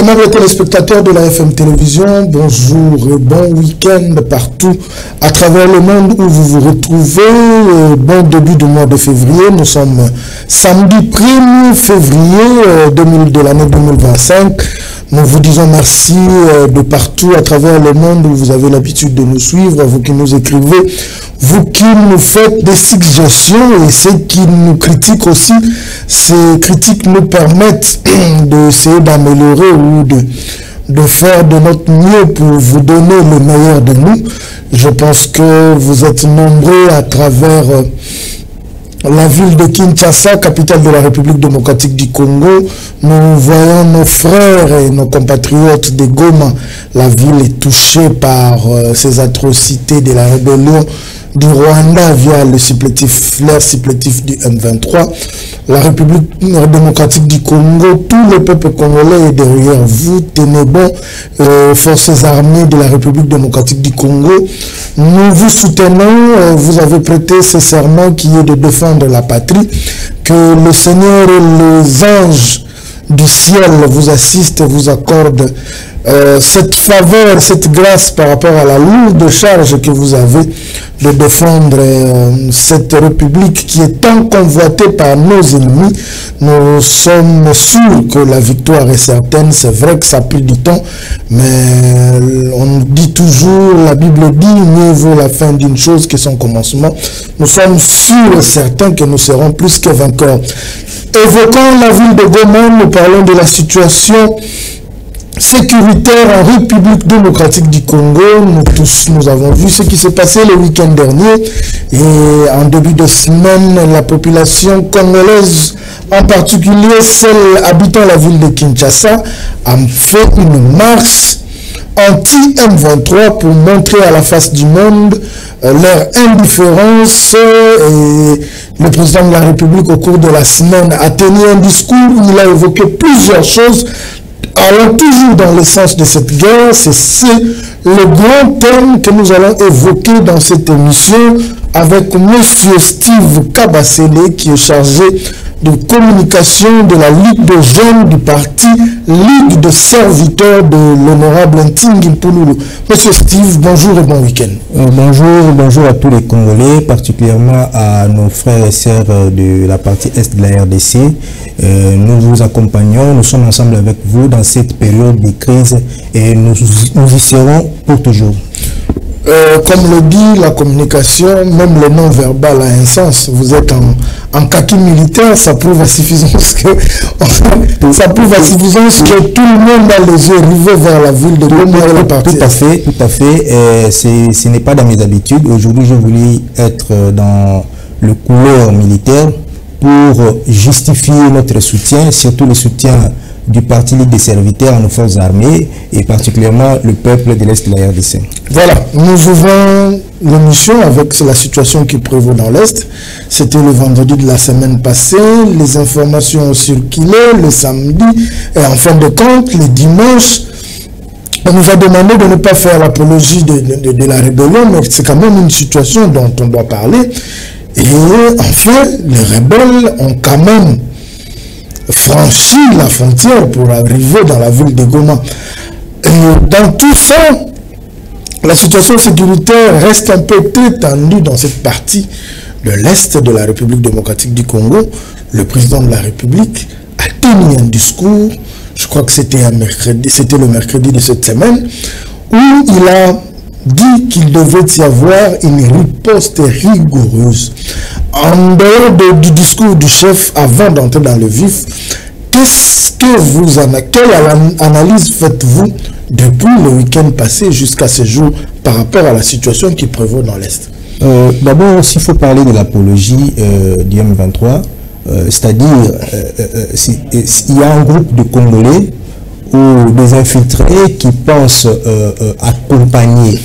Amables téléspectateurs de la FM Télévision, bonjour et bon week-end partout à travers le monde où vous vous retrouvez. Bon début du mois de février, nous sommes samedi 1er février de l'année 2025. Nous vous disons merci de partout à travers le monde où vous avez l'habitude de nous suivre, vous qui nous écrivez, vous qui nous faites des suggestions et ceux qui nous critiquent aussi. Ces critiques nous permettent d'essayer d'améliorer ou de faire de notre mieux pour vous donner le meilleur de nous. Je pense que vous êtes nombreux à travers la ville de Kinshasa, capitale de la République démocratique du Congo. Nous voyons nos frères et nos compatriotes de Goma. La ville est touchée par ces atrocités de la rébellion du Rwanda via l'air supplétif du M23. La République démocratique du Congo, tout le peuple congolais est derrière vous. Tenez bon, forces armées de la République démocratique du Congo. Nous vous soutenons, vous avez prêté ce serment qui est de défendre la patrie. Que le Seigneur et les anges du ciel vous assistent et vous accordent cette faveur, cette grâce par rapport à la lourde charge que vous avez de défendre cette République qui est tant convoitée par nos ennemis. Nous sommes sûrs que la victoire est certaine. C'est vrai que ça a pris du temps, mais on dit toujours, la Bible dit, mieux vaut la fin d'une chose que son commencement. Nous sommes sûrs et certains que nous serons plus que vainqueurs. Évoquant la ville de Goma, nous parlons de la situation sécuritaire en République démocratique du Congo. Nous avons vu ce qui s'est passé le week-end dernier et en début de semaine, la population congolaise, en particulier celle habitant la ville de Kinshasa, a fait une marche anti-M23 pour montrer à la face du monde leur indifférence. Et le président de la République, au cours de la semaine, a tenu un discours où il a évoqué plusieurs choses allant toujours dans le sens de cette guerre. C'est le grand thème que nous allons évoquer dans cette émission avec M. Steve Kabasele, qui est chargé de communication de la Ligue de jeunes du parti Ligue de serviteurs de l'honorable Ntingi Mpululu. Monsieur Steve, bonjour et bon week-end. Bonjour à tous les Congolais, particulièrement à nos frères et sœurs de la partie Est de la RDC. Nous vous accompagnons, nous sommes ensemble avec vous dans cette période de crise et nous y serons pour toujours. Comme le dit la communication, même le non-verbal a un sens. Vous êtes en kaki militaire, ça prouve à suffisance que tout le monde a les yeux rivés vers la ville de Goma et la partie. Tout à fait. Ce n'est pas dans mes habitudes. Aujourd'hui, je voulais être dans le couleur militaire pour justifier notre soutien, surtout le soutien du parti Ligue des serviteurs à nos forces armées et particulièrement le peuple de l'Est de la RDC. Voilà, nous ouvrons l'émission avec la situation qui prévaut dans l'Est. C'était le vendredi de la semaine passée, les informations ont circulé le samedi et en fin de compte, le dimanche, on nous a demandé de ne pas faire l'apologie de la rébellion, mais c'est quand même une situation dont on doit parler. Et enfin, les rebelles ont quand même franchi la frontière pour arriver dans la ville de Goma. Et dans tout ça, la situation sécuritaire reste un peu très tendue dans cette partie de l'Est de la République démocratique du Congo. Le président de la République a tenu un discours, je crois que c'était le mercredi de cette semaine, où il a dit qu'il devait y avoir une riposte rigoureuse. En dehors du discours du chef, avant d'entrer dans le vif, quelle analyse faites-vous depuis le week-end passé jusqu'à ce jour par rapport à la situation qui prévaut dans l'Est? D'abord, s'il faut parler de l'apologie du M23, c'est-à-dire il y a un groupe de Congolais ou des infiltrés qui pensent accompagner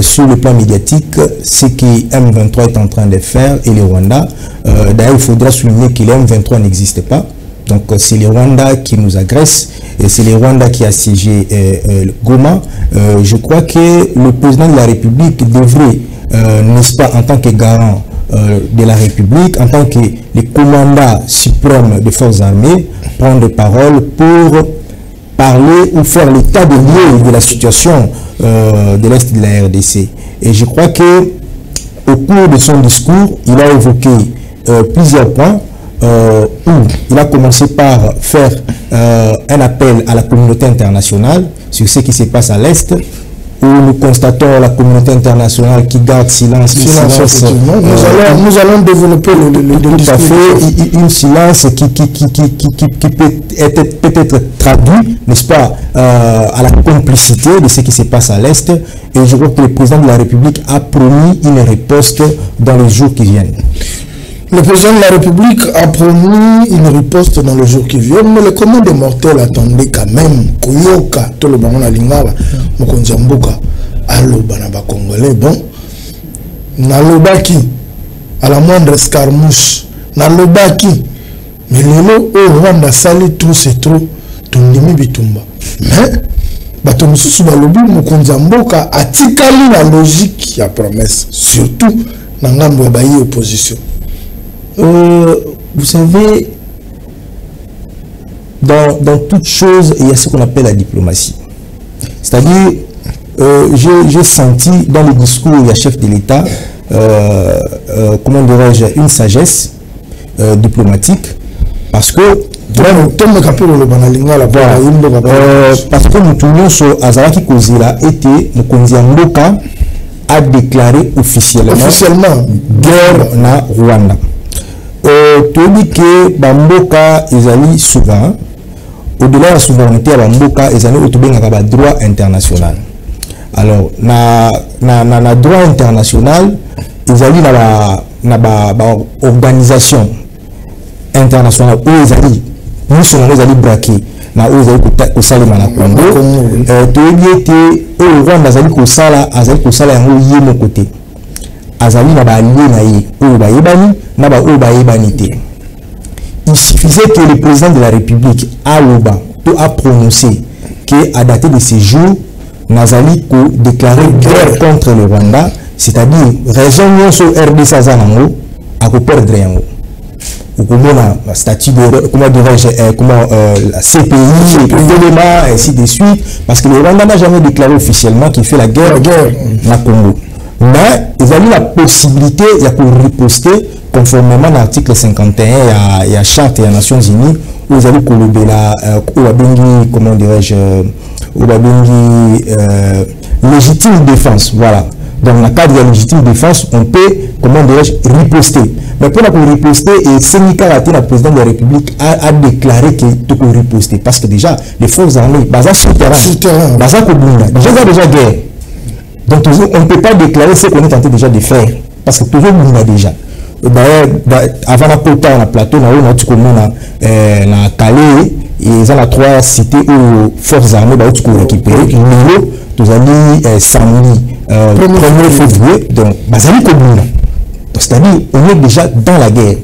sur le plan médiatique ce que M23 est en train de faire et le Rwanda. D'ailleurs, il faudra souligner que le M23 n'existe pas. Donc c'est le Rwanda qui nous agresse et c'est le Rwanda qui a assiégé Goma. Je crois que le président de la République devrait, n'est-ce pas, en tant que garant de la République, en tant que le commandant suprême des forces armées, prendre parole pour parler ou faire l'état de lieu de la situation de l'Est de la RDC. Et je crois que au cours de son discours, il a évoqué plusieurs points où il a commencé par faire un appel à la communauté internationale sur ce qui se passe à l'Est, où nous constatons la communauté internationale qui garde silence. Nous allons développer le tout à fait, une silence qui peut être traduit, n'est-ce pas, à la complicité de ce qui se passe à l'Est. Et je crois que le président de la République a promis une riposte dans les jours qui viennent. Le président de la République a promis une riposte dans les jours qui viennent, mais le commun des mortels attendait quand même Koyoka, tout le monde a lingala, Mokonzi Mboka, aloba na ba Congolais, bon, nalobaki, à la moindre escarmouche, nalobaki, mais lelo au Rwanda sali tout c'est trop, tondimi bitumba. Mais, bato mususu balobi Mokonzi Mboka atikali la logique ya promesse, surtout na ngambo ya bayi opposition. Vous savez, dans toute chose, il y a ce qu'on appelle la diplomatie. C'est-à-dire, j'ai senti dans le discours du chef de l'État, comment dirais-je, une sagesse diplomatique, parce que parce que nous tournons sur Azaraki Kozira était Mokonzi Mboka a déclaré officiellement guerre na Rwanda. Tandis que Bamboka ezali souverain, au-delà de la souveraineté, Bamboka ezali autobengaka ba droit international. Alors, na droit international, ezali na ba organisation internationale où ezali nous sommes ezali braqué na où ezali ko salima na Congo. Tandis que au Rwanda ezali ko sala yango yemo côté. Azali na ba allié na ye ou ba yebani na ba ou ba yebani te. Il suffisait que le président de la République a prononcé qu'à dater de ces jours, Nazali a déclaré guerre contre le Rwanda, c'est-à-dire raison sur RDC Azanango à perdre yango. Ou comment la statut de comment dirais-je la CPI et ainsi de suite, parce que le Rwanda n'a jamais déclaré officiellement qu'il fait la guerre na Congo. Mais ils ont eu la possibilité de riposter conformément à l'article 51 et à la charte des Nations Unies où ils ont colobé la comment dirais-je légitime défense. Voilà. Dans le cadre de la légitime défense, on peut, comment dirais-je, riposter. Mais pour la riposter, et Sénica Raté, le président de la République, a déclaré qu'il faut riposter. Parce que déjà, les forces armées, Baza souterrain, Baza Kobunda, déjà guerre. Donc on ne peut pas déclarer ce qu'on est tenté déjà de faire. Parce que toujours on a déjà. D'ailleurs, avant la quota, on a plateau, on a Calais, et ils ont la 3 cités aux forces armées, on a récupéré. Nous, nous avons samedi, 1er février, donc, c'est-à-dire, on est déjà dans la guerre.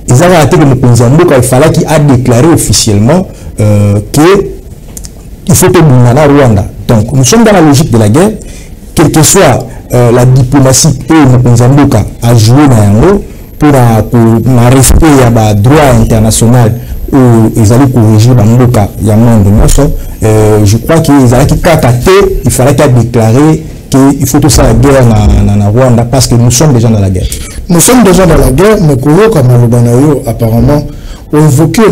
Ils ont arrêté le Mokonzambo quand il fallait qu'il a déclaré officiellement qu'il faut que nous Rwanda. Donc, nous sommes dans la logique de la guerre. Quelle que soit la diplomatie que Mokonzamboka a joué pour un respect à droit international où ils allaient corriger Bamboka, je crois qu'ils allaient il fallait qu'il déclaré qu'il faut tout ça la guerre dans Rwanda parce que nous sommes déjà dans la guerre. Nous sommes déjà dans la guerre, mais apparemment, on évoquait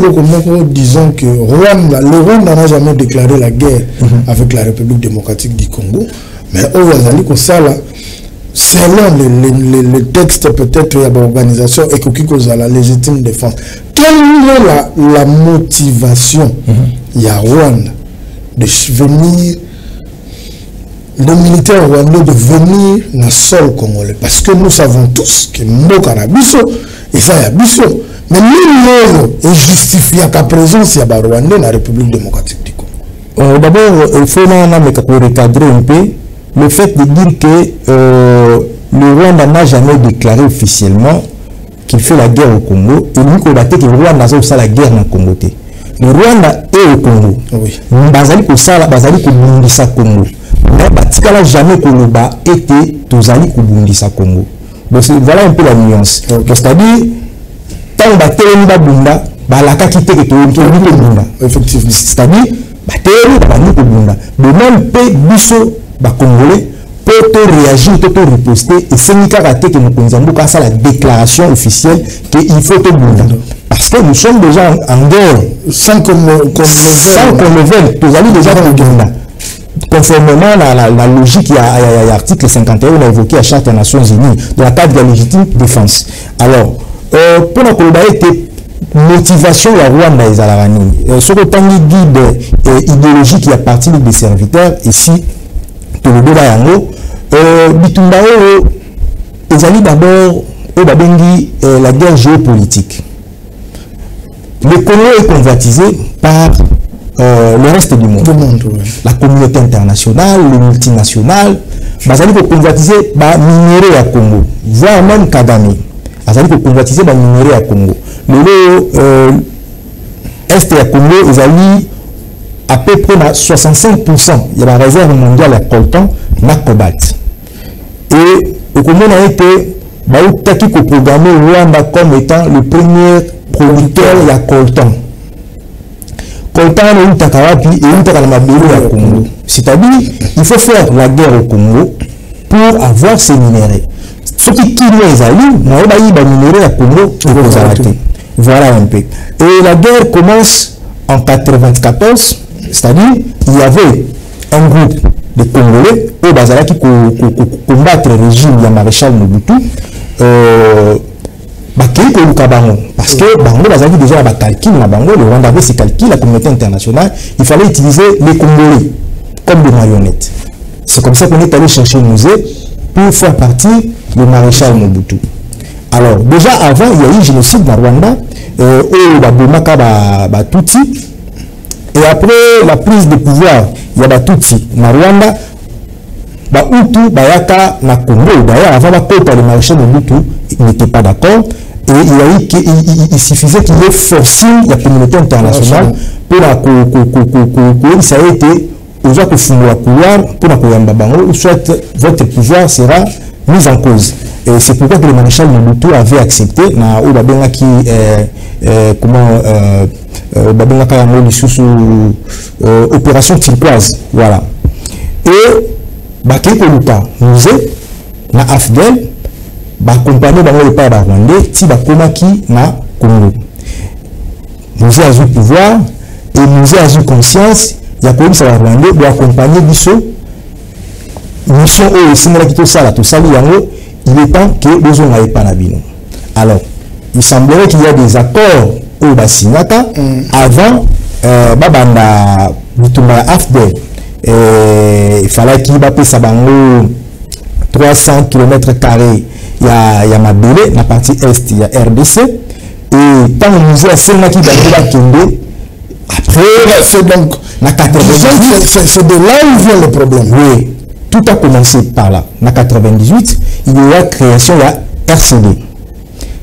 disant que le Rwanda n'a jamais déclaré la guerre avec la République démocratique du Congo. Mais selon les textes peut-être de l'organisation et que la légitime défense, quelle est la motivation il y a Rwanda de venir, les militaires rwandais de venir dans le sol congolais? Parce que nous savons tous que Mboka na biso et ça y a biso, mais nous est justifié qu'à présence il y a Rwanda dans la République démocratique du Congo. D'abord, il faut recadrer un peu le fait de dire que le Rwanda n'a jamais déclaré officiellement qu'il fait la guerre au Congo et nous qu'on a dit que le Rwanda a fait la guerre dans le Congo. Le Rwanda est au Congo. Oui. Bazali ko sala, bazali ko bundisa Congo. Mais batikala jamais que le bas était tozali ko bundisa Congo. Donc voilà un peu la nuance. Okay. C'est-à-dire tant bateli ba bunda, ba la ka kité que to bunda. Effectivement. C'est-à-dire bateri bandi kobunda de même pe biso ba congolais peut réagir, peut riposter et c'est une caractère que nous connaissons quand ça la déclaration officielle qu'il faut te bunda parce que nous sommes déjà en guerre sans qu'on le veuille nous allons déjà en guerre conformément à la logique il y a l'article 51 on a évoqué à Charte des Nations Unies de la cadre de la légitime défense. Alors pour la Colombie était motivation la Rwanda et Zalarani ce que tant guide idéologique qui a parti des serviteurs ici tout le débat yango bitumba ils allaient d'abord au babengi la guerre géopolitique. Le Congo est convoitisé par le reste du monde. La communauté internationale, les multinationales, ils allaient convoitiser les minéraux à Congo, voire même Kagame. Ils allaient convoitiser les minéraux à Congo. Le Est à Congo, ils allaient à peu près 65%. Il y a la réserve mondiale à coltan, na cobalt. Et au Congo, on a été programmé Rwanda comme étant le premier producteur de coltan. Coltan est une takarapi et une takaramaberu à Congo. C'est-à-dire, il faut faire la guerre au Congo pour avoir ces minéraux. Ce qui les alliés, on a eu des minéraux à Congo pour les arrêter. Voilà un peu. Et la guerre commence en 1994. C'est-à-dire, il y avait un groupe de Congolais au Bazara qui combattre le régime de maréchal Mobutu. Parce que Bango Bazara déjà la calcul, le Rwanda avait ses calculs, la communauté internationale, il fallait utiliser les Congolais comme des marionnettes. C'est comme ça qu'on est allé chercher le musée pour faire partie du maréchal Mobutu. Alors, déjà avant, il y a eu génocide dans Rwanda, où Babomaka Tutsi. Et après la prise de pouvoir, il y a des Tutsi na Rwanda, Hutu, Bayaka, na Congo. D'ailleurs, avant la côte, le maréchal de Mobutu n'était pas d'accord. Et il suffisait qu'il y ait forcing la communauté internationale pour que ça ait été aux autres pouvoir pour la Bango, soit votre pouvoir sera mis en cause. Et c'est pourquoi que le maréchal Mobutu avait accepté na Obabenga qui opération turquoise, voilà. Et Baké Koluka musée na AFDEL accompagné dans le pas Rwandais ti bakomaki na Congo. Musée a eu pouvoir et musée a eu conscience ya ko ça Rwandais doit accompagner biso mission au sinala ki to sala to sali yango il est temps que besoin n'aille pas na bino. Alors il semblerait qu'il y a des accords au Basinaka avant babanda bitumba AFDEL. Il fallait qu'il y ait bango 300 km². Il y a Mabélé, la partie est, il y a RDC. Et tant que nous avons qui après, c'est donc la 98, c'est de là où vient le problème. Oui, tout a commencé par là. En 98, il y a la création de la RCD.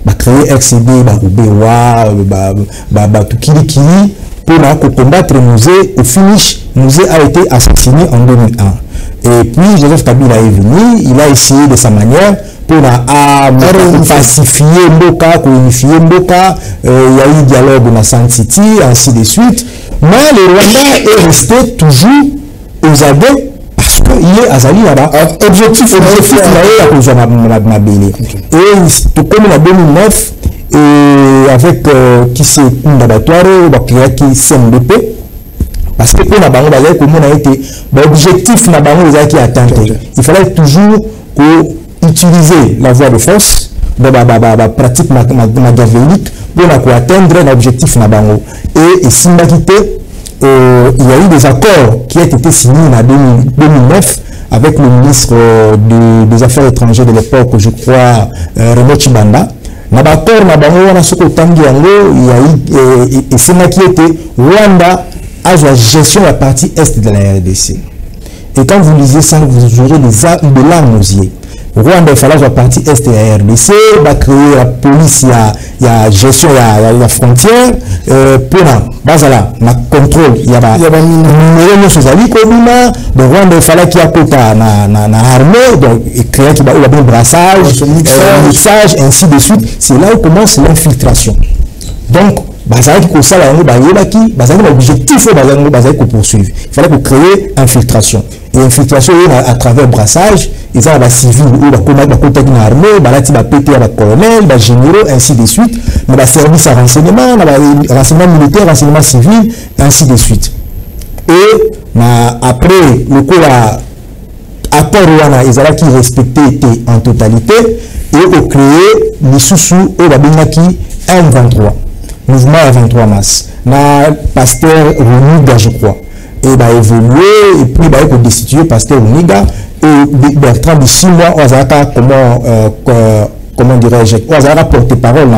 Il a créé RCD, Tukili pour combattre le musée. Au finish, le musée a été assassiné en 2001. Et puis Joseph Kabila est venu, il a essayé de sa manière pour pacifier Mboka, pour unifier Mboka. Il y a eu dialogue dans San City, ainsi de suite. Mais le Rwanda est resté toujours aux aguets parce qu'il est Azali là-bas. Objectif et tout comme en 2009, et avec qui s'est Kundabatware, qui CMDP. Parce que pour la banque, l'objectif na banque qui atteint. Il fallait toujours utiliser la voie de force, la pratique machiavélique pour atteindre l'objectif na banque. Et si il y a eu des accords qui ont été signés en 2009 avec le ministre des Affaires étrangères de l'époque, je crois, René Chibanda. Na l'accord na banque, on a ce il y a eu et c'est là qui était Rwanda à la gestion de la partie est de la RDC. Et quand vous lisez ça, vous aurez de larmes aux yeux. Rwanda, il fallait la partie est de la RDC, va créer la police, il y a gestion, il y a la frontière, pour la contrôle, il y a numéro sociali commun, de Rwanda, il fallait qu'il y ait na armée, donc il crée qu'il y a un brassage, mixage, ainsi de suite. C'est là où commence l'infiltration. Donc, bazali ko sala yango bayebaki bazali l'objectif bazali bazali ko poursuivre. Il fallait ko créer infiltration. Et infiltration à travers brassage, ils ont la civil ou la commande de l'armée, balati ba pété ba colonel, ba généraux ainsi de suite, mais la service à renseignement, la renseignement militaire, renseignement civil ainsi de suite. Et après le coup là apport wana ils ont qui respecté en totalité et au créé les sous-sous au babinaki M23 mouvement M23 mars na pasteur Roniga je crois et bah évolué et puis bah il destitué pasteur Roniga et Bertrand de 6 mois on a comment dirais-je on a porte-parole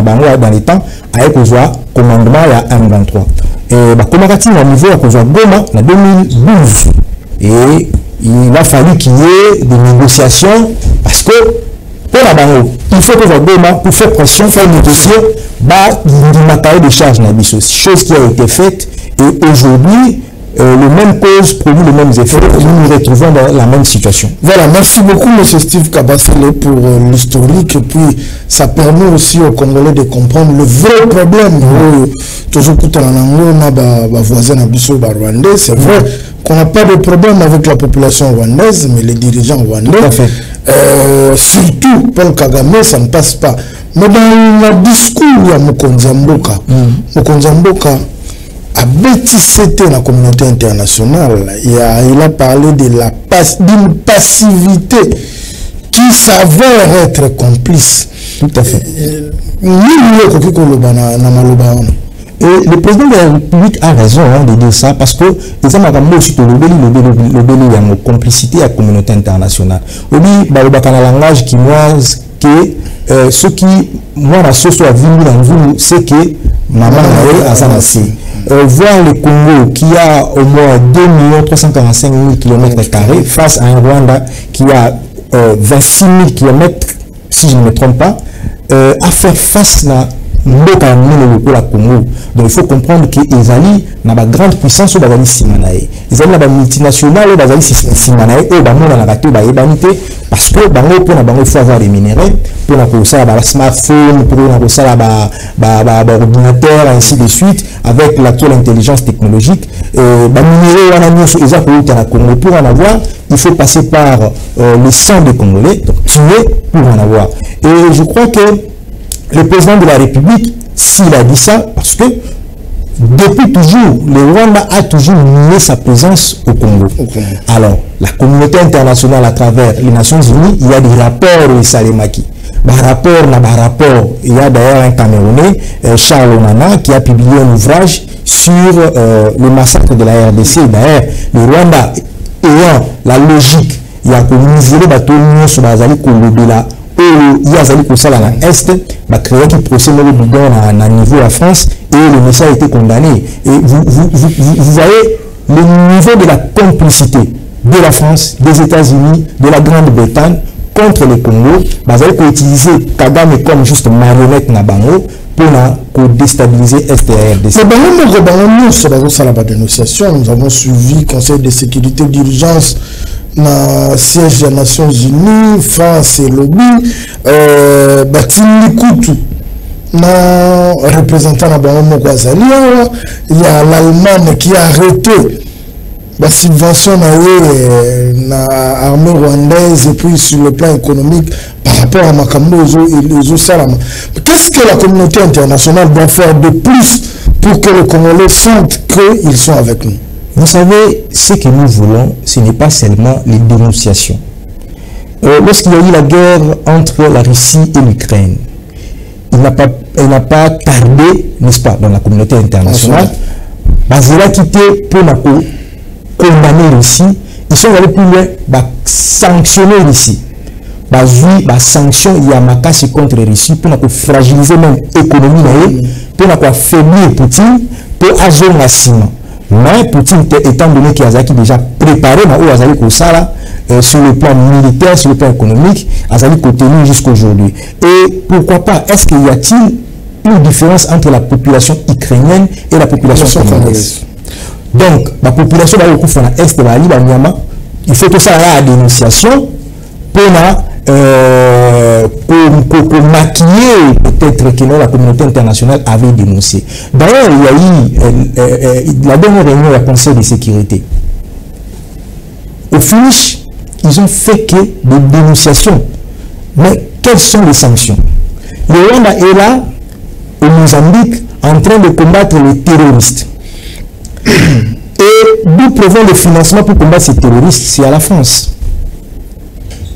dans les temps avec au commandement à M23 et bah comment a-t-il au niveau à Goma en 2012 et il a fallu qu'il y ait des négociations parce que pour la banque, il faut que Goma pour faire pression, faire négocier, du matériel de charge chose qui a été faite et aujourd'hui le même cause produit les mêmes effets et nous nous retrouvons dans la même situation. Voilà, merci beaucoup M. Steve Kabasele pour l'historique et puis ça permet aussi aux Congolais de comprendre le vrai problème. Toujours tout en voisin rwandais, c'est vrai qu'on n'a pas de problème avec la population rwandaise, mais les dirigeants rwandais, surtout Paul Kagame, ça ne passe pas. Mais dans le discours, il y a Mokonzi Mboka a bêtisé la communauté internationale. Il a parlé d'une passivité qui s'avère être complice. Tout à fait. Et le président de la République a raison de dire ça parce que les hommes aussi le complicité à la communauté internationale. On dit un langage qui moi que ce qui moi la chose soit venu dans vous c'est que maman a sanassi. Voir le Congo qui a au moins 2 345 000 km² face à un Rwanda qui a 26 000 km si je ne me trompe pas à faire face à la Congo. Donc il faut comprendre que Ezali n'a pas grande puissance au Bazali Simanae. Ezali n'a pas multinationale au Bazali Simanae au Bamona na raté ba ebanité parce que bango pour na bango il faut avoir des minéraux pour na ko ça ba smartphone pour na ko ça ba ordinateur ainsi de suite avec l'actuelle intelligence technologique ba minéraux wana nyoso eza ko uta na Congo pour en avoir il faut passer par le sang des Congolais donc tuer pour en avoir et je crois que le président de la République, s'il a dit ça, parce que depuis toujours, le Rwanda a toujours nié sa présence au Congo. Alors, la communauté internationale à travers les Nations Unies, il y a des rapports au Salemaki. Il y a d'ailleurs un Camerounais, Charles Onana, qui a publié un ouvrage sur le massacre de la RDC. D'ailleurs, le Rwanda ayant la logique, il y a communisé les bateaux sur Bazali Kolobela. Il y a des choses à l'Est, créé qui procède au niveau de la France et le message a été condamné. Et vous voyez le niveau de la complicité de la France, des États-Unis, de la Grande-Bretagne contre le Congo. Vous avez utilisé Kagame comme juste marionnette Nabango pour déstabiliser STRDC. Nous avons suivi le Conseil de sécurité d'urgence na siège des Nations Unies, France et lobby, Batini Koutou, na représentant de Kwazali, il y a l'Allemagne qui a arrêté la subvention na l'armée rwandaise et puis sur le plan économique par rapport à Makambo et les Salama. Qu'est-ce que la communauté internationale doit faire de plus pour que les Congolais sentent qu'ils sont avec nous? Vous savez, ce que nous voulons, ce n'est pas seulement les dénonciations. Lorsqu'il y a eu la guerre entre la Russie et l'Ukraine, il n'a pas tardé, n'est-ce pas, dans la communauté internationale, il a quitté pour condamner la Russie. Ils sont allés plus loin, sanctionner la Russie. Sanctions, il y a Makassi contre la Russie pour fragiliser même l'économie, pour affaiblir Poutine, pour agir massivement. Mais Poutine, étant donné qu'il a déjà préparé sur le plan militaire, sur le plan économique, il a tenu jusqu'à aujourd'hui. Et pourquoi pas, est-ce qu'il y a-t-il une différence entre la population ukrainienne et la population congolaise? Donc, la population de l'Est de la il faut que ça ait la dénonciation pour maquiller peut-être que la communauté internationale avait dénoncé. D'ailleurs, il y a eu la dernière réunion du Conseil de sécurité. Au finish, ils ont fait que des dénonciations. Mais quelles sont les sanctions? Le Rwanda est là, au Mozambique, en train de combattre les terroristes. Et d'où provient le financement pour combattre ces terroristes? C'est à la France.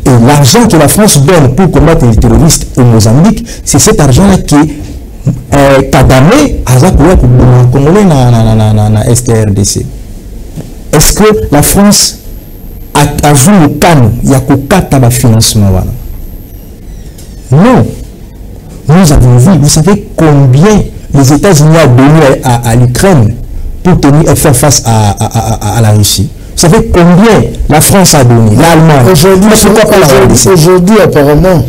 Et l'argent que la France donne pour combattre les terroristes au Mozambique, c'est cet argent-là qui Kagame a pour Congolais na STRDC. Est-ce que la France a vu le canne, il y a qu'au financement? Non. Nous avons vu, vous savez combien les États-Unis ont donné à l'Ukraine pour faire face à la Russie. Vous savez combien la France a donné, l'Allemagne. Aujourd'hui, apparemment,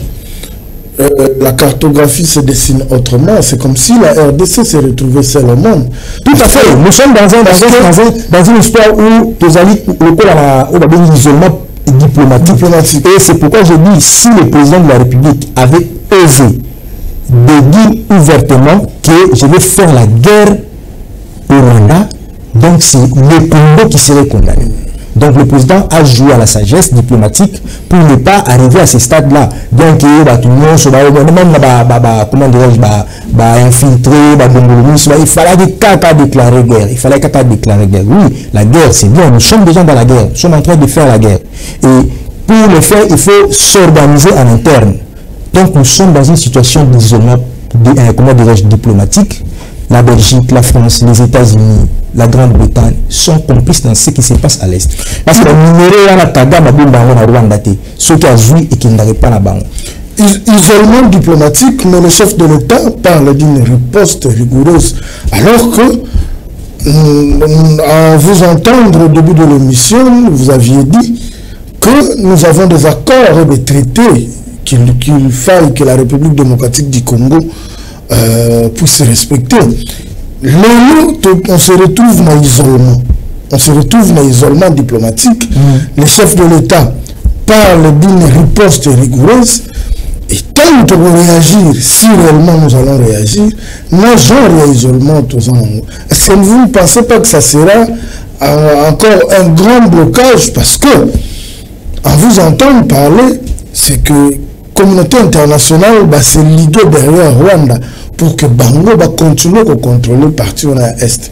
la cartographie se dessine autrement. C'est comme si la RDC s'est retrouvée seule au monde. Tout à fait. Nous sommes dans une histoire où l'isolement diplomatique. Et c'est pourquoi je dis, si le président de la République avait osé de dire ouvertement que je vais faire la guerre au Rwanda, donc c'est le Congo qui serait condamné. Donc le président a joué à la sagesse diplomatique pour ne pas arriver à ce stade-là. Donc il fallait qu'à déclarer guerre. Il fallait qu'à déclarer guerre. Oui, la guerre c'est bien, nous sommes déjà dans la guerre, nous sommes en train de faire la guerre. Et pour le faire, il faut s'organiser en interne. Donc nous sommes dans une situation d'isolement diplomatique. La Belgique, la France, les États-Unis, la Grande-Bretagne sont complices dans ce qui se passe à l'Est. Parce que le numéro à la Kagame à Rwanda, ceux qui ont joué et qui n'arrivent pas là-bas. Isolement diplomatique, mais le chef de l'État parle d'une riposte rigoureuse. Alors que, à vous entendre au début de l'émission, vous aviez dit que nous avons des accords et des traités qu'il faille que la République démocratique du Congo puisse respecter. On se retrouve dans l'isolement. On se retrouve dans l'isolement diplomatique. Le chef de l'État parle d'une riposte rigoureuse et tente de réagir, si réellement nous allons réagir, nous allons l'isolement. Est-ce que vous ne pensez pas que ça sera encore un grand blocage? Parce que, en vous entendant parler, c'est que la communauté internationale va se liguer derrière Rwanda pour que Bango va continuer à contrôler le parti à l'Est.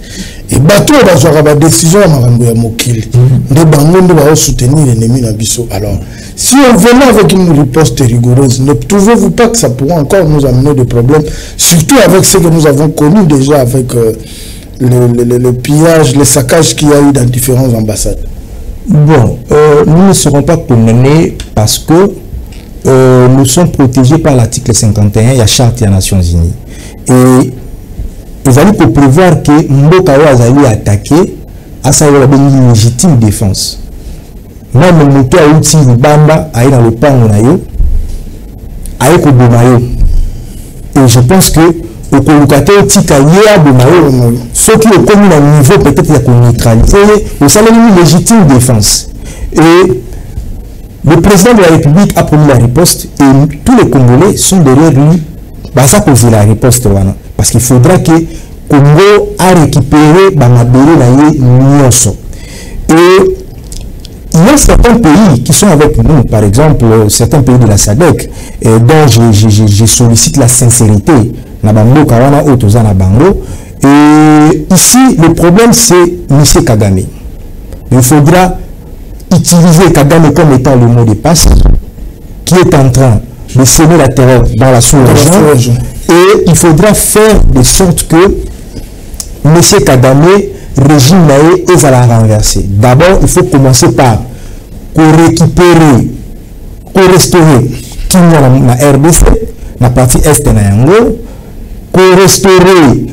Et Bato va avoir des décisions à Marango Mokili. De Bango va soutenir l'ennemi Nabiso. Alors, si on venait avec une riposte rigoureuse, ne trouvez-vous pas que ça pourrait encore nous amener des problèmes, surtout avec ce que nous avons connu déjà avec le pillage, le saccage qu'il y a eu dans différentes ambassades? Bon, nous ne serons pas condamnés parce que nous sommes protégés par l'article 51 et la charte des Nations Unies. Et vous allez prévoir que Mbokawa a attaqué à sa une légitime défense. Même le moto a outil Bamba a dans le pan avec Obomayo. Et je pense que au colocateur Tikaya Obomayo, ceux qui ont commis un niveau peut-être qu'on neutralisé, vous savez une légitime défense. Et le président de la République a promis la riposte et tous les Congolais sont derrière lui. Ça cause la riposte. Parce qu'il faudra que Congo a récupéré Bamabéré Nyoso. Et il y a certains pays qui sont avec nous, par exemple certains pays de la SADC, dont je sollicite la sincérité. Et ici, le problème c'est M. Kagame. Il faudra utiliser Kagame comme étant le mot de passe, qui est en train de semer la terreur dans la sous-région. Et il faudra faire de sorte que M. Kagame, régime naé, et va la renverser. D'abord, il faut commencer par récupérer, restaurer qui y a la RDC, la partie est de Nayango, restaurer,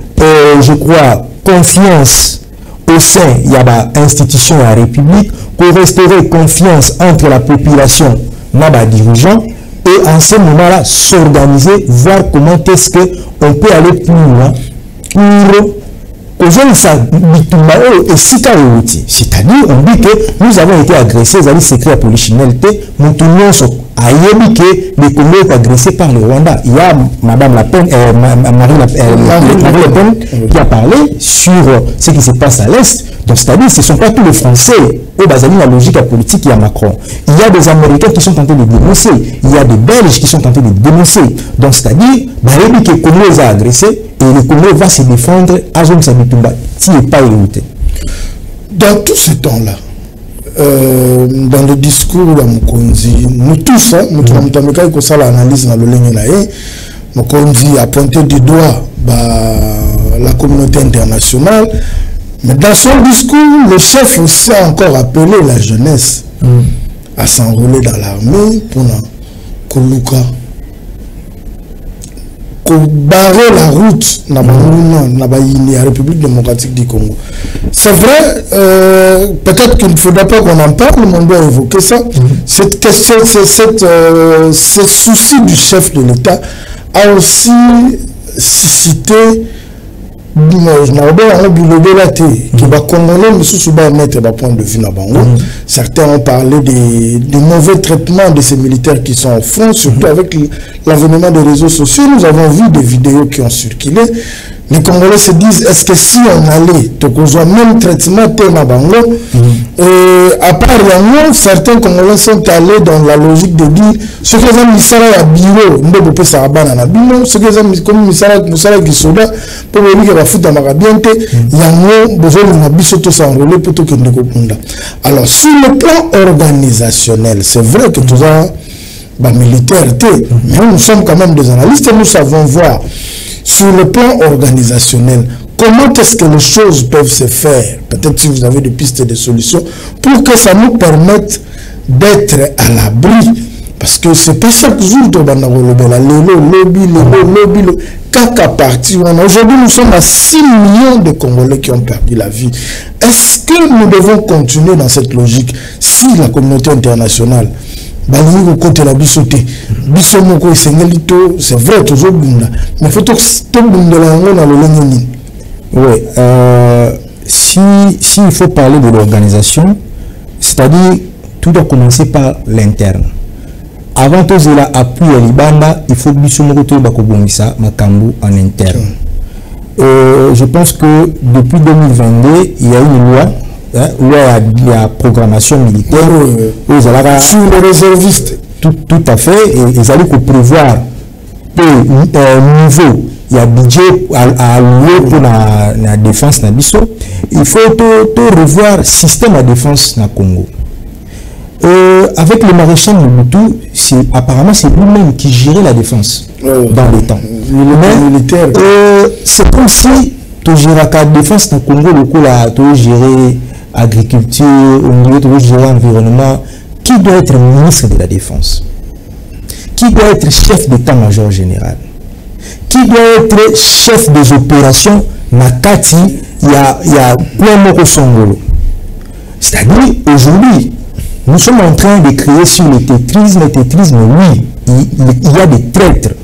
je crois, confiance au sein de l'institution de la République, pour restaurer confiance entre la population et les dirigeants, et en ce moment-là, s'organiser, voir comment est-ce qu'on peut aller plus loin pour que c'est-à-dire, on dit que nous avons été agressés, nous avons sécrété la polichinalité, nous tournons Ayebi que le Congo est agressé par le Rwanda. Il y a Madame Le Pen, Marie Le Pen qui a parlé sur ce qui se passe à l'Est. Donc, c'est-à-dire, ce ne sont pas tous les Français au Bazali, la logique à politique, il y a Macron. Il y a des Américains qui sont tentés de dénoncer. Il y a des Belges qui sont tentés de dénoncer. Donc, c'est-à-dire, Ayebi que le Congo les a agressés et le Congo va se défendre à Zone Sabitumba. S'il n'est pas écouté. Dans tout ce temps-là, dans le discours de Mokonzi, nous tous, nous avons l'analyse dans le ligne Mokonzi a pointé du doigt la communauté internationale, mais dans son discours, le chef aussi a encore appelé la jeunesse à s'enrôler dans l'armée pour Koluka. Barrer la route dans la République démocratique du Congo. C'est vrai, peut-être qu'il ne faudra pas qu'on en parle, mais on doit évoquer ça. Cette question, ce souci du chef de l'État a aussi suscité certains ont parlé des mauvais traitements de ces militaires qui sont au front, surtout avec l'avènement des réseaux sociaux. Nous avons vu des vidéos qui ont circulé. Les Congolais se disent, est-ce que si on allait, le même traitement, à part Yango, certains Congolais sont allés dans la logique de dire, ce que les Misara à bureau, ne peut pas s'abanner, ce que les comme Misara qui sont là, pour venir à la foot à Marabiente, Yango, besoin de Nabisoto s'enrôler plutôt que de Kopunda. Alors, sur le plan organisationnel, c'est vrai que tout ça, militaire, mais nous sommes quand même des analystes et nous savons voir. Sur le plan organisationnel, comment est-ce que les choses peuvent se faire? Peut-être si vous avez des pistes et des solutions pour que ça nous permette d'être à l'abri. Parce que c'est pas chaque jour que aujourd'hui nous sommes à 6 millions de Congolais qui ont perdu la vie. Est-ce que nous devons continuer dans cette logique si la communauté internationale côté la bisoté c'est vrai toujours bunda mais faut tout bunda dans le ligne. Oui, si il faut parler de l'organisation, c'est-à-dire tout doit commencer par l'interne. Avant tout cela appui à Libanda, il faut bisomoko to bakobongisa makambu en interne. Je pense que depuis 2022 il y a une loi. Il y a programmation militaire sur les réservistes. Tout à fait. Et ils allaient prévoir niveau, il y a budget à allouer pour la défense na biso. Il faut revoir le système de défense na Congo. Avec le maréchal Mobutu, apparemment c'est lui-même qui gérait la défense dans le temps. Militaire. C'est comme si tu gérais la défense na Congo, le coup là, tu gérais agriculture, au niveau de l'environnement. Qui doit être ministre de la Défense? Qui doit être chef d'état-major général? Qui doit être chef des opérations? Nakati, il y a plein de Songolo. C'est-à-dire, aujourd'hui, nous sommes en train de créer sur le tétrisme. Le tétrisme, oui, il y a des traîtres.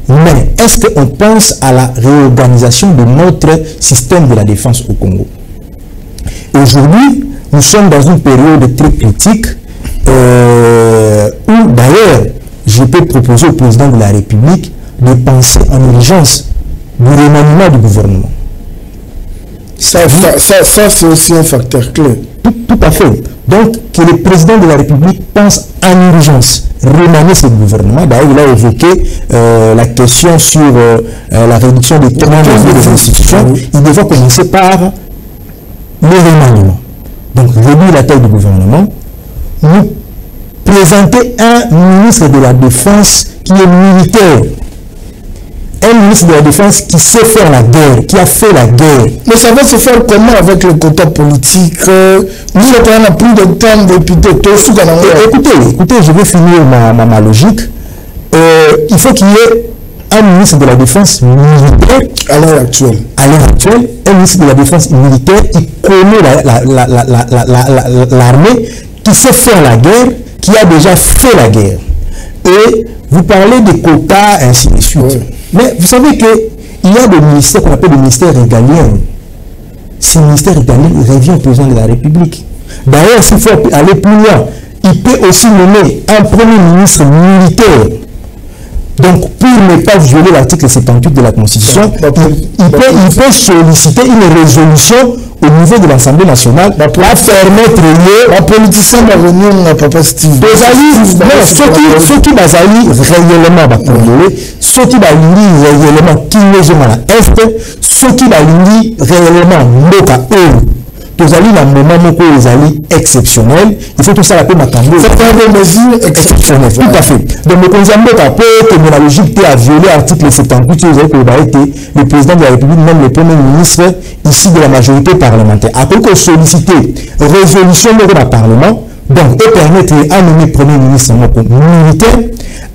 Mais est-ce qu'on pense à la réorganisation de notre système de la défense au Congo? Aujourd'hui, nous sommes dans une période très critique où, d'ailleurs, je peux proposer au président de la République de penser en urgence du remaniement du gouvernement. Ça c'est aussi un facteur clé. Tout à fait. Donc, que le président de la République pense en urgence remanier ce gouvernement. D'ailleurs, il a évoqué la question sur la réduction des tenants des institutions. Il devrait commencer par le remaniement. Donc, réduire la taille du gouvernement, nous présenter un ministre de la Défense qui est militaire. Un ministre de la Défense qui sait faire la guerre, qui a fait la guerre. Mais ça va se faire comment avec le quota politique? Nous, on a plus de temps depuis tout ce qu'on a. Écoutez, je vais finir ma logique. Il faut qu'il y ait un ministre de la Défense militaire à l'heure actuelle. Un ministre de la Défense militaire qui connaît l'armée, qui sait faire la guerre, qui a déjà fait la guerre. Et vous parlez des quotas, ainsi de suite. Oui. Mais vous savez qu'il y a des ministères qu'on appelle des ministères régaliens. Ces ministères régaliens reviennent au président de la République. D'ailleurs, s'il faut aller plus loin, il peut aussi nommer un premier ministre militaire. Donc, pour ne pas violer l'article 78 de la Constitution, il peut solliciter une résolution au niveau de l'Assemblée nationale pour permettre la politicien de revenir à Papa Steve. Ceux qui bazali réellement congolais, ceux qui balingi réellement qui les ont à l'Est, ceux qui balingi réellement mboka eux. Tous allez dans le moment où les alliés exceptionnels, il faut tout ça appeler Makambo. C'est des mesures exceptionnelles. Tout à fait. Donc, le Conzambo que la logique a violé l'article 78, vous avez été le président de la République, même le premier ministre, ici de la majorité parlementaire. Après que solliciter résolution dans le Parlement, donc, et permettre à nommer premier ministre militaire,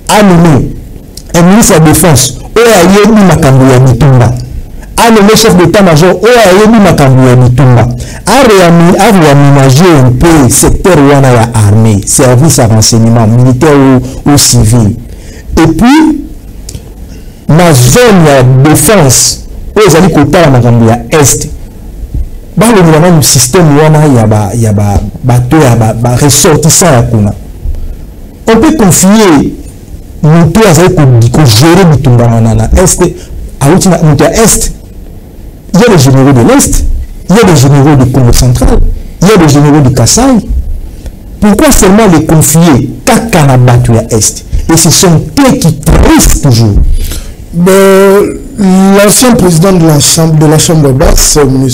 à nommer un ministre de la Défense, ou à Yémi Makambo Yamitumba. À nommer chef d'état-major ou à Yémi Makambo Yamitumba, à réaménager un peu le secteur où on a l'armée, service à renseignement, militaire ou civil. Et puis, ma zone de défense, où ils allaient côté à Makambo Est, bah, le système où il y a bateau, ressortissant à Kuna. On peut confier nous tous à gérer Bitumba à Est, à Est. Il y a les généraux de l'Est, il y a les généraux du Congo central, il y a les généraux du Kassai. Pourquoi seulement les confier Kakanabatu à Est? Et ce sont eux qui trahissent toujours. L'ancien président de la Chambre basse, M.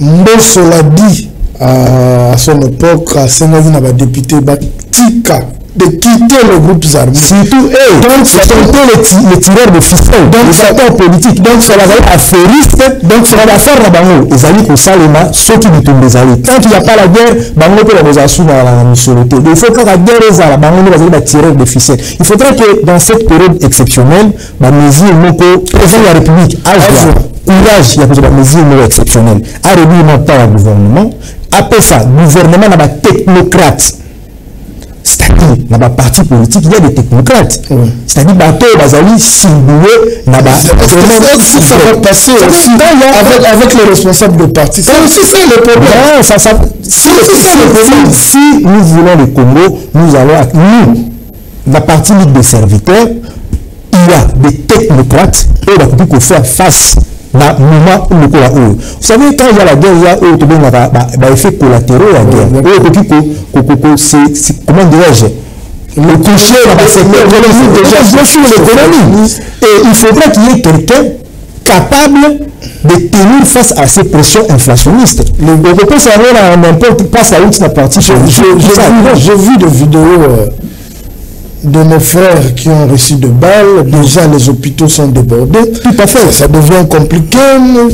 Mbosso l'a dit à son époque, à Sénazina, député Batika, de quitter le groupe armé. Surtout eux. Donc, ce sont les tireurs de ficelle. Donc, les acteurs politiques. Donc, c'est la affairiste. Donc, c'est l'affaire de Bango. Les alliés au Salema, ceux qui nous des alliés. Tant qu'il n'y a pas la guerre, Bango peut les assumer dans la missionalité. Il faut que la guerre est là. Bango nous va tirer de ficelle. Il faudrait que dans cette période exceptionnelle, la mesure nous président de la République a courage, il y a des mesures exceptionnelles. A réduit pas le gouvernement. Après ça, le gouvernement n'a pas technocrate. C'est-à-dire, dans la partie politique, il y a des technocrates. C'est-à-dire, bateau, bazali, Simboué, Naba. Ça va passer aussi avec les responsables de parti. C'est aussi ça le problème. Si nous voulons le Congo, nous allons, la partie ligue des serviteurs, il y a des technocrates et on va faire face dans le moment où le coup est. Vous savez, quand il y a la guerre, il y a un effet collatéraux à la guerre. C'est, comment dirais-je, le toucher dans le secteur de l'économie. Et il faudrait qu'il y ait quelqu'un capable de tenir face à ces pressions inflationnistes. Le développement, ça va n'importe pas ça où la partie. J'ai vu des vidéos de nos frères qui ont reçu de balles. Déjà, les hôpitaux sont débordés. Tout à fait. Ça devient compliqué.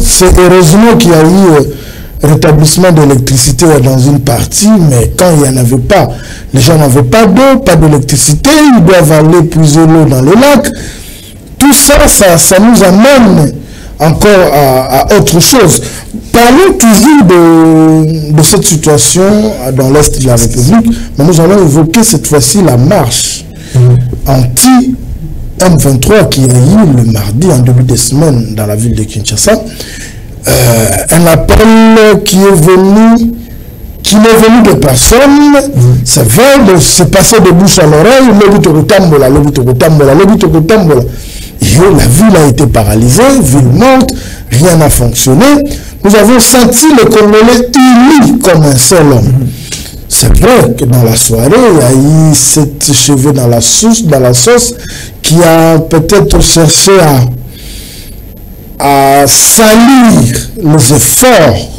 C'est heureusement qu'il y a eu rétablissement d'électricité dans une partie, mais quand il n'y en avait pas, les gens n'avaient pas d'eau, pas d'électricité, ils doivent aller puiser l'eau dans les lacs. Tout ça, ça nous amène encore à autre chose. Parlons toujours de cette situation dans l'Est de la République, mais nous allons évoquer cette fois-ci la marche anti-M23 qui a eu le mardi en début de semaine dans la ville de Kinshasa. Un appel qui est venu de personnes, c'est vrai, de se passer de bouche à l'oreille, la ville a été paralysée, ville morte, rien n'a fonctionné. Nous avons senti les Congolais unis comme un seul homme. C'est vrai que dans la soirée, il y a eu cette cheveux dans la sauce qui a peut-être cherché à salir les efforts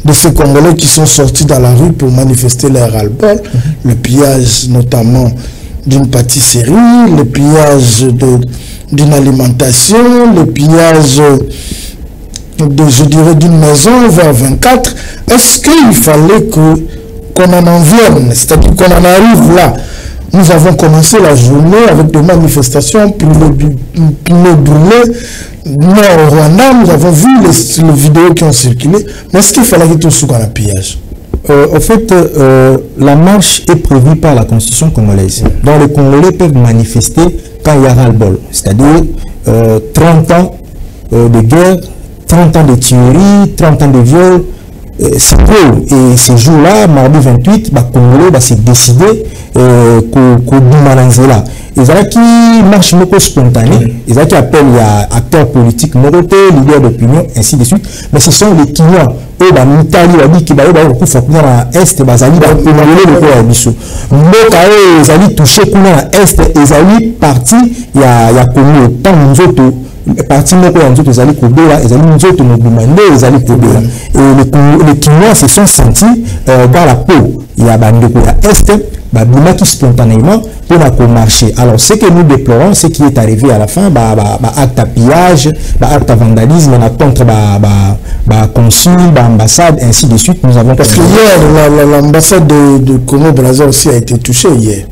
de ces Congolais qui sont sortis dans la rue pour manifester leur ras-le-bol, le pillage notamment d'une pâtisserie, le pillage d'une alimentation, le pillage je dirais d'une maison vers 24. Est-ce qu'il fallait qu'on en vienne, c'est-à-dire qu'on en arrive là? Nous avons commencé la journée avec des manifestations pour le brûler. Nous, au Rwanda, nous avons vu les vidéos qui ont circulé. Mais est-ce qu'il fallait que tout soit un pillage? En fait, la marche est prévue par la Constitution congolaise. Donc les Congolais peuvent manifester quand il y a ras-le-bol. C'est-à-dire 30 ans de guerre, 30 ans de tuerie, 30 ans de viol. c'est beau. Et ce jour-là, mardi 28, les Congolais va se décider qu'au Boumananzela. Ils ont qui marche beaucoup spontané, ils ont qui appellent acteurs politiques, Moroté, leaders d'opinion, ainsi de suite. Mais ce sont les Kinois, eux, dans l'Italie, qui va beaucoup faire dans l'Est, Bazali, va Congolais le corps à Bissou. Mboka, ils ont touché dans l'Est, ils ont parti, il y a Congo, tant nous autres. Parti moko ya nzoto ezali kobela ezali nzoto mobimba nde ezali kobela et les Kinois se sont sentis dans la peau ya bandeko ya est babimaki spontanément pour la marcher. Alors ce que nous déplorons, ce qui est arrivé à la fin, acte à pillage, acte à vandalisme contre consul, ambassade, ainsi de suite. Nous avons parce que hier l'ambassade de Congo-Brazzaville aussi a été touchée hier.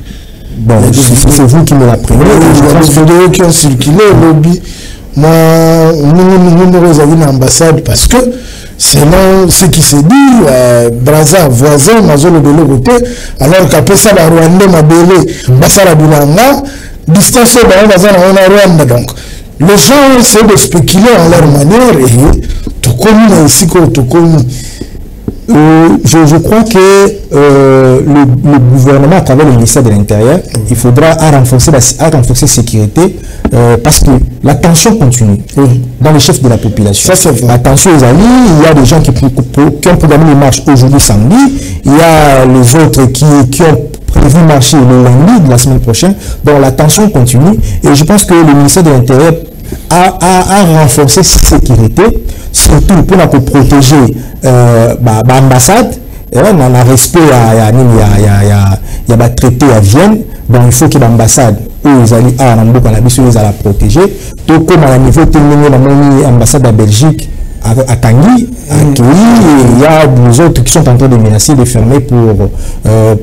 Bon, c'est vous qui me l'apprenez. Il y a des vidéos qui ont circulé au lobby. Moi, nous avons une ambassade parce que selon ce qui se dit, Brazza voisin, Mazolo de l'autre côté, alors qu'après ça, la Rwanda m'a belé, Bassara Bilanga, distance on a Rwanda. Donc, les gens essaient de spéculer en leur manière et tout comme ici, tout comme. Je crois que le gouvernement, à travers le ministère de l'Intérieur, il faudra renforcer la sécurité parce que la tension continue dans les chefs de la population. La tension est allée, il y a des gens qui ont programmé les marches aujourd'hui samedi, il y a les autres qui ont prévu marcher le lundi de la semaine prochaine, donc la tension continue et je pense que le ministère de l'Intérieur a renforcé cette sécurité, surtout pour protéger l'ambassade. On a respect il y a traité à Vienne, donc il faut que l'ambassade où ils allaient la protéger. Tout comme à niveau de l'ambassade à Belgique, à Tanguy, il y a des autres qui sont en train de menacer de fermer pour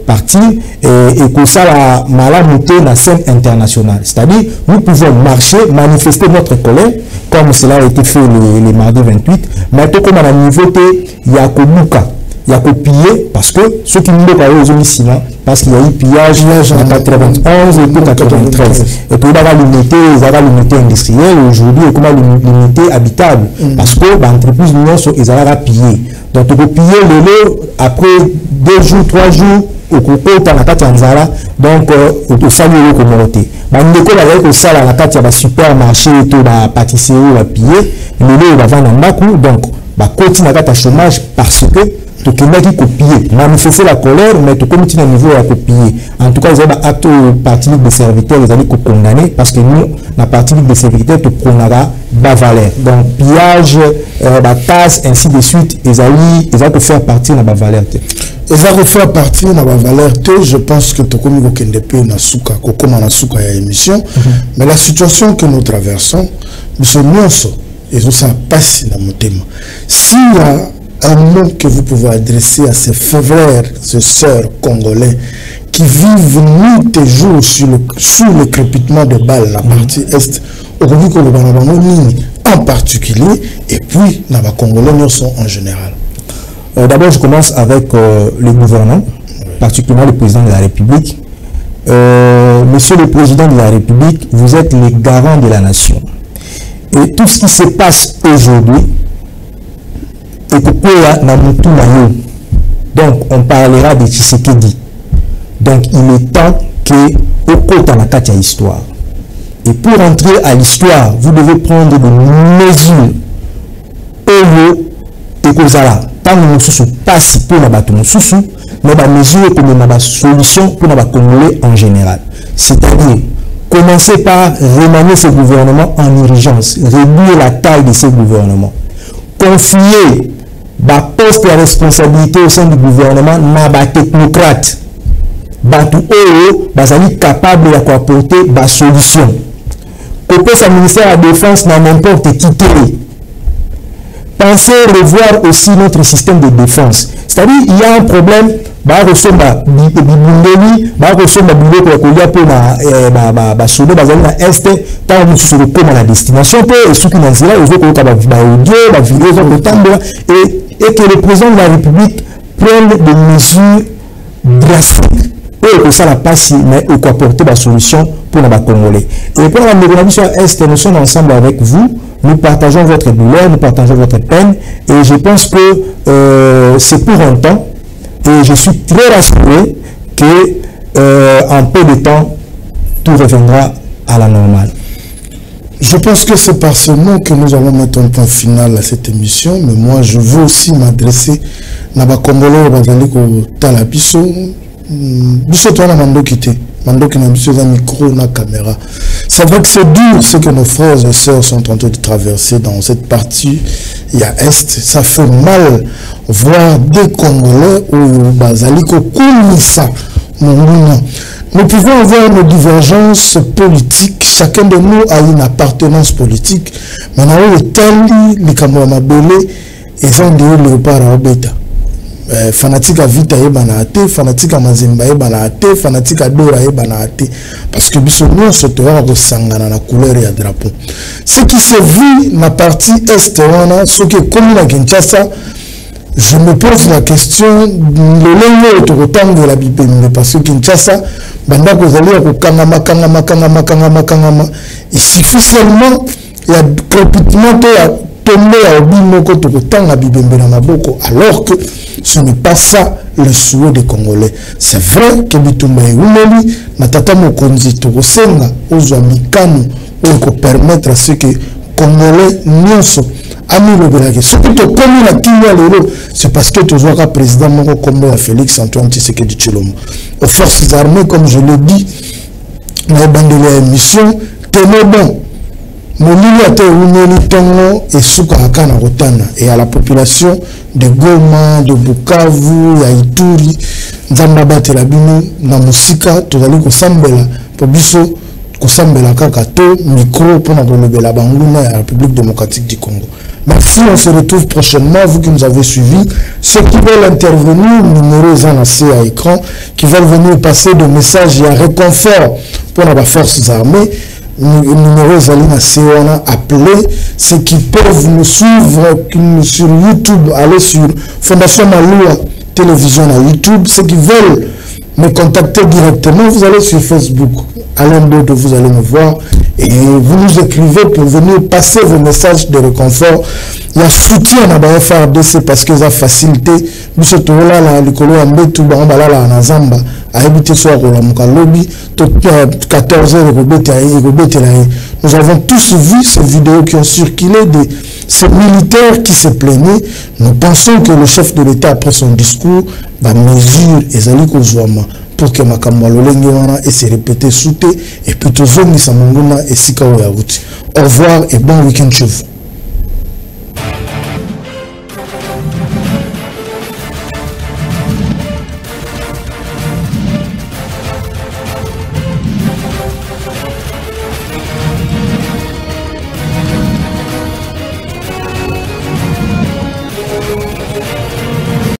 partir et que ça a mal monté dans la scène internationale. C'est-à-dire, nous pouvons marcher, manifester notre colère, comme cela a été fait le mardi 28, mais tout comme à la niveau il y a Kobuka. Il y a pillé parce que ceux qui nous ont dit sinon, parce qu'il y a eu pillage en 91 et puis 93. Et puis il y a l'unité industrielle aujourd'hui et comment l'unité habitable. Parce que l'entreprise ils ont pillé. Donc on peut piller le lot après 2 jours, 3 jours, au coco, dans la carte Anzara, donc au salut au communauté. Bandeko la veille au salle à la carte, il y a supermarché, tout la pâtisserie, la piller, le lot va vendre en Bakou, donc continue à carte chômage parce que tout le monde qui copier, manifester la colère, mais tout comme tu as un niveau à copier. En tout cas, ils ont un acte parti de serviteurs, ils ont condamné parce que nous, la partie de serviteurs, tout condamnera bas valeur. Donc, pillage, la tasse, ainsi de suite, ils ont faire partie de la valeur. Ils vont faire partie de la valeur. Je pense que tout comme nous avons na souka, comme na souka ya émission, mais la situation que nous traversons, nous sommes et ça passe dans mon thème. S'il y a un mot que vous pouvez adresser à ces frères, ces sœurs congolais qui vivent nuit et jour sous le crépitement de balles dans la partie est, en particulier, et puis dans les Congolais en général. D'abord, je commence avec le gouvernement, particulièrement le président de la République. Monsieur le président de la République, vous êtes les garants de la nation. Et tout ce qui se passe aujourd'hui, donc on parlera de Tshisekedi. Donc il est temps que au côté de la carte histoire. Et pour entrer à l'histoire, vous devez prendre des mesures. Et que ça tant que nous passe pour la bateau mais des mesures comme une solution pour les Congolais en général. C'est-à-dire commencer par remanier ce gouvernement en urgence, réduire la taille de ce gouvernement, confier la poste de responsabilité au sein du gouvernement n'a pas technocrate. Bazali capable d'apporter des solutions. Côté sa ministère de la Défense n'a n'importe qui. Pensez revoir aussi notre système de défense. C'est-à-dire il y a un problème. Et que le président de la République prenne des mesures drastiques pour que ça la passe, mais pour apporter la solution pour les Congolais. Et pour la négociation Est, nous sommes ensemble avec vous nous partageons votre douleur, nous partageons votre peine, et je pense que c'est pour un temps, et je suis très rassuré que en peu de temps, tout reviendra à la normale. Je pense que c'est par ce mot que nous allons mettre un point final à cette émission, mais moi je veux aussi m'adresser à la Congolais, à biso toi na mandoki te mandoki na biso za micro na caméra. C'est vrai que c'est dur ce que nos frères et sœurs sont en train de traverser dans cette partie. Il y a Est, ça fait mal voir des Congolais ou bazali ko kumisa monguna. Nous pouvons avoir nos divergences politiques, chacun de nous a une appartenance politique, mais nous avons le tali, les camarades belé, et ça on dit le parabéta. Fanatique à Vita et Banate, fanatique à Mazemba et Banate, fanatique à Dora et Banate, parce que nous se trouvons au Sangana, la couleur et le drapeau. Ce qui se vit dans la partie Est, ce qui est comme la Kinshasa, je me pose la question, le long autoroute de la Bible, parce que Kinshasa, Banda Kozali au Kangama, il suffit seulement, il y a crépitement tombé à Obimoko Tokotan à Bibembe na Maboko, alors que ce n'est pas ça le souhait des Congolais. C'est vrai que Bitumba et Oumeli, Natata Mokonzi Tokosenga, Ozwamikano, pour permettre à ceux que Congolais nyonso ami le belage. Ce que tu connais la Kinya Lolo, c'est parce que tu vois le président Moko Kombo Félix Antoine Tshisekedi Tshilombo. Aux forces armées, comme je l'ai dit, dans la émission, tenez bon. Et à la population de Goma, de Bukavu, de Ituri, Nzambaba Telabino, Namusika, Tozali Kosambela, Pobiso, Kosambela Kakato, micro pour la Bangouna et la République démocratique du Congo. Merci, on se retrouve prochainement, vous qui nous avez suivis. Ceux qui veulent intervenir, numéro est annoncé à écran, qui veulent venir passer des messages et un réconfort pour les forces armées. Numéro Zalina Sewana appelé, ceux qui peuvent nous suivre sur YouTube, allez sur Fondation Maloua Télévision à YouTube, ceux qui veulent me contacter directement, vous allez sur Facebook, Alain Dodo, vous allez me voir et vous nous écrivez pour venir passer vos messages de réconfort. Il y a soutien à la FRDC parce que ça facilité, nous sommes là, la Licolo Ambetou, Bambala, Nazamba, à habiter sur la Mukalobi, 14 heures, nous avons tous vu ces vidéos qui ont circulé de ces militaires qui se plaignaient. Nous pensons que le chef de l'État, après son discours, va mesurer et Zali Kozouama pour que Makamwalo Lengiwana et se répéter souté et puis tout le monde et Sika Oyawuti. Au revoir et bon week-end chez vous.